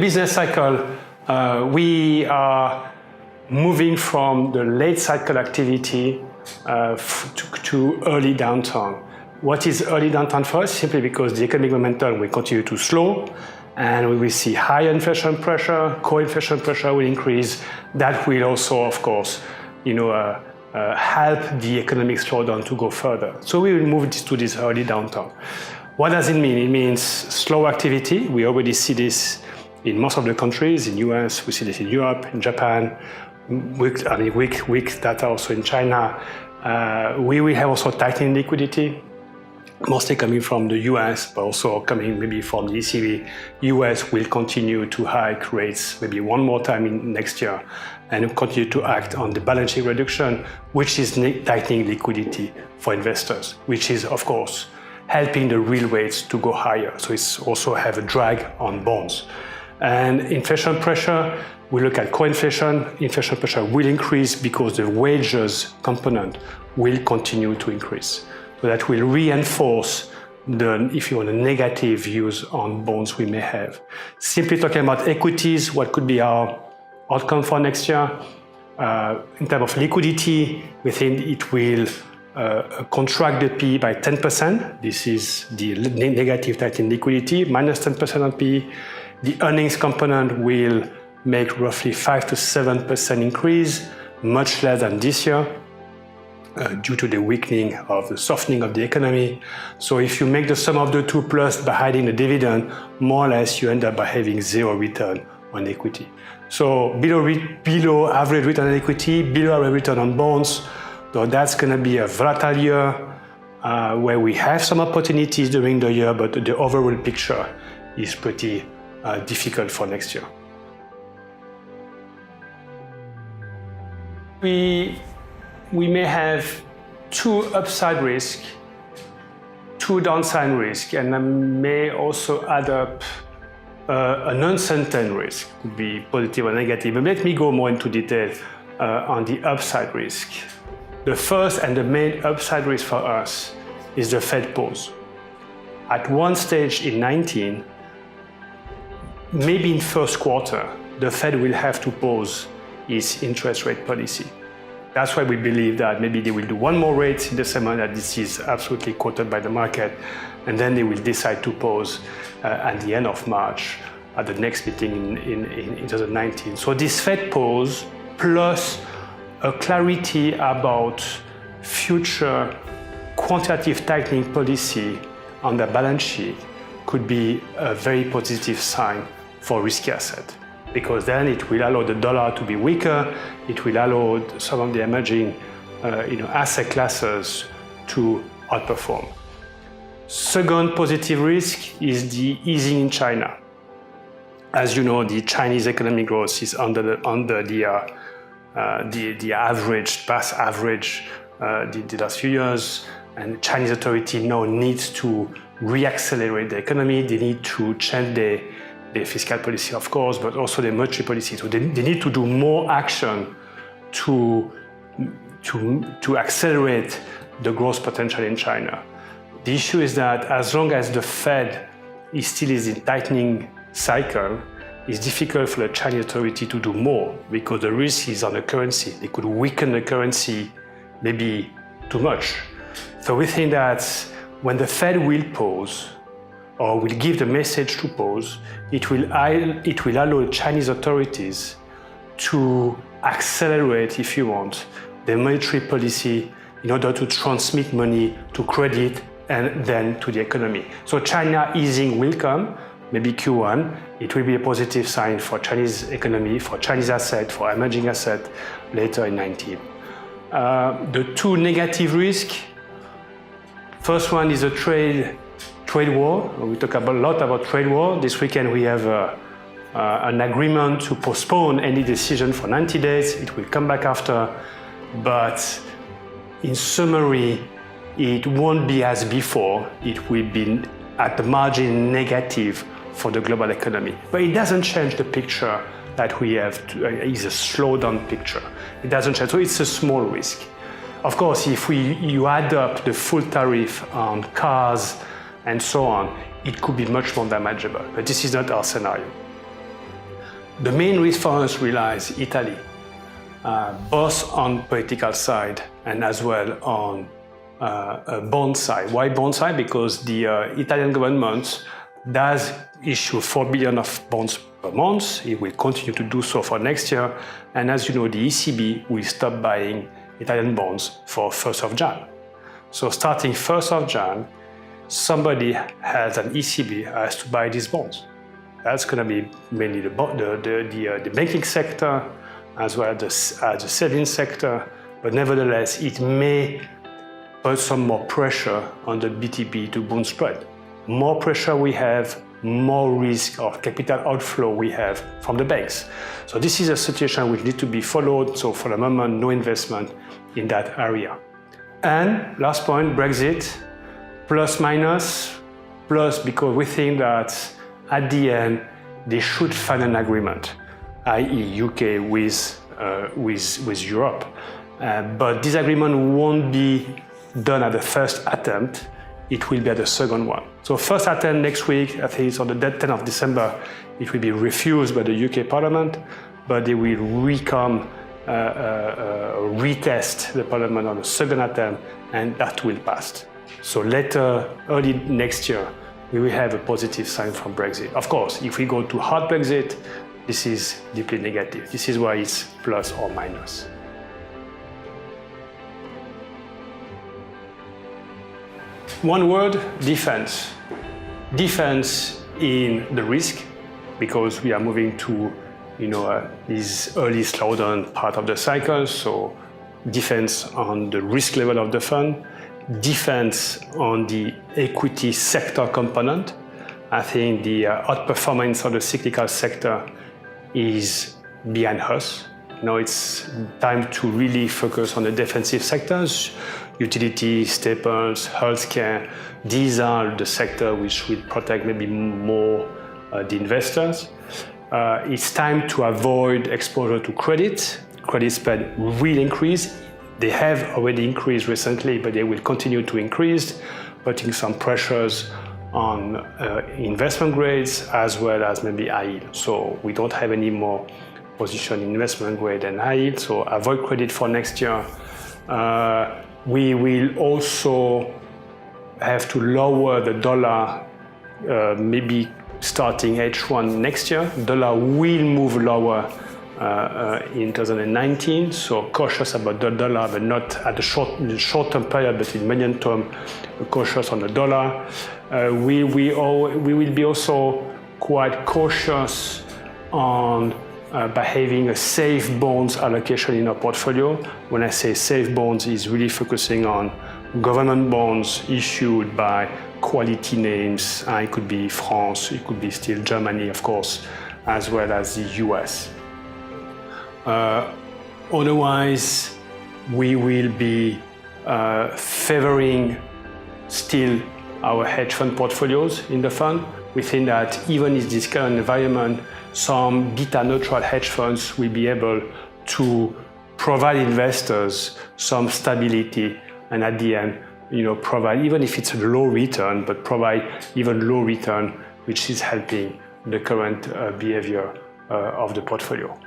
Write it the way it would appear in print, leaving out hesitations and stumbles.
business cycle, we are moving from the late cycle activity to early downturn. What is early downturn for us? Simply because the economic momentum will continue to slow, and we will see higher inflation pressure, core inflation pressure will increase. That will also, of course, help the economic slowdown to go further. So we will move to this early downturn. What does it mean? It means slow activity. We already see this in most of the countries. In US, we see this in Europe, in Japan, weak data also in China. We will have also tightening liquidity, mostly coming from the US, but also coming maybe from the ECB. US will continue to hike rates maybe one more time in next year and continue to act on the balance sheet reduction, which is tightening liquidity for investors, which is, of course, helping the real rates to go higher. So it's also have a drag on bonds. And inflation pressure, we look at core inflation. Inflation pressure will increase because the wages component will continue to increase. So that will reinforce the negative views on bonds we may have. Simply talking about equities, what could be our outcome for next year? In terms of liquidity, we think it will contract the PE by 10%. This is the negative tightening liquidity, minus 10% on PE. The earnings component will make roughly 5 to 7% increase, much less than this year, due to the weakening of the softening of the economy. So if you make the sum of the two plus by hiding the dividend, more or less you end up by having zero return on equity. So below average return on equity, below average return on bonds. So that's going to be a volatile year where we have some opportunities during the year, but the overall picture is pretty difficult for next year. We may have two upside risk, two downside risk, and I may also add up an uncertain risk, could be positive or negative. But let me go more into detail on the upside risk. The first and the main upside risk for us is the Fed pause. At one stage in 2019, maybe in first quarter, the Fed will have to pause its interest rate policy. That's why we believe that maybe they will do one more rate in December, that this is absolutely quoted by the market, and then they will decide to pause at the end of March at the next meeting in 2019. So this Fed pause plus a clarity about future quantitative tightening policy on the balance sheet could be a very positive sign for risky assets, because then it will allow the dollar to be weaker, it will allow some of the emerging asset classes to outperform. Second positive risk is the easing in China. As you know, the Chinese economic growth is under the average, past average, the last few years, and the Chinese authority now needs to reaccelerate the economy. They need to change their fiscal policy, of course, but also their monetary policy. So they need to do more action to accelerate the growth potential in China. The issue is that as long as the Fed is still in tightening cycle, it's difficult for the Chinese authority to do more because the risk is on the currency. They could weaken the currency maybe too much. So we think that when the Fed will pause or will give the message to pause, it will allow Chinese authorities to accelerate, if you want, the monetary policy in order to transmit money to credit and then to the economy. So China easing will come, maybe Q1. It will be a positive sign for Chinese economy, for Chinese asset, for emerging asset later in 2019. The two negative risks. First one is a trade war. We talk a lot about trade war. This weekend we have an agreement to postpone any decision for 90 days. It will come back after, but in summary, it won't be as before. It will be at the margin negative for the global economy. But it doesn't change the picture that we have. It's a slowdown picture. It doesn't change. So it's a small risk. Of course, if you add up the full tariff on cars and so on, it could be much more damageable. But this is not our scenario. The main risk for us relies Italy, both on political side and as well on bond side. Why bond side? Because the Italian government does issue 4 billion of bonds per month. It will continue to do so for next year. And as you know, the ECB will stop buying Italian bonds for 1st of Jan. So starting 1st of Jan, somebody has an ECB has to buy these bonds. That's going to be mainly the banking sector as well as the savings sector. But nevertheless, it may put some more pressure on the BTP to bond spread. More pressure we have, more risk of capital outflow we have from the banks. So this is a situation which needs to be followed. So for the moment, no investment in that area. And last point, Brexit, plus minus, plus because we think that at the end, they should find an agreement, i.e. UK with Europe. But this agreement won't be done at the first attempt. It will be at the second one. So first attempt next week, I think it's on the 10th of December, it will be refused by the UK Parliament, but they will retest the Parliament on the second attempt, and that will pass. So later, early next year, we will have a positive sign from Brexit. Of course, if we go to hard Brexit, this is deeply negative. This is why it's plus or minus. One word, defense. Defense in the risk, because we are moving to this early slowdown part of the cycle. So defense on the risk level of the fund, defense on the equity sector component. I think the outperformance of the cyclical sector is behind us. Now it's time to really focus on the defensive sectors, utilities, staples, healthcare. These are the sectors which will protect maybe more the investors. It's time to avoid exposure to credit. Credit spread will increase. They have already increased recently, but they will continue to increase, putting some pressures on investment grades as well as maybe high yield. So we don't have any more position in investment grade and high yield, so avoid credit for next year. We will also have to lower the dollar, maybe starting H1 next year. Dollar will move lower in 2019, so cautious about the dollar, but not at the short-term period, but in medium term, cautious on the dollar. We will be also quite cautious on by having a safe bonds allocation in our portfolio. When I say safe bonds, is really focusing on government bonds issued by quality names. It could be France, it could be still Germany, of course, as well as the US. Otherwise, we will be favoring still our hedge fund portfolios in the fund. We think that even in this current environment, some beta neutral hedge funds will be able to provide investors some stability, and at the end, provide, even if it's a low return, but provide even low return, which is helping the current behavior of the portfolio.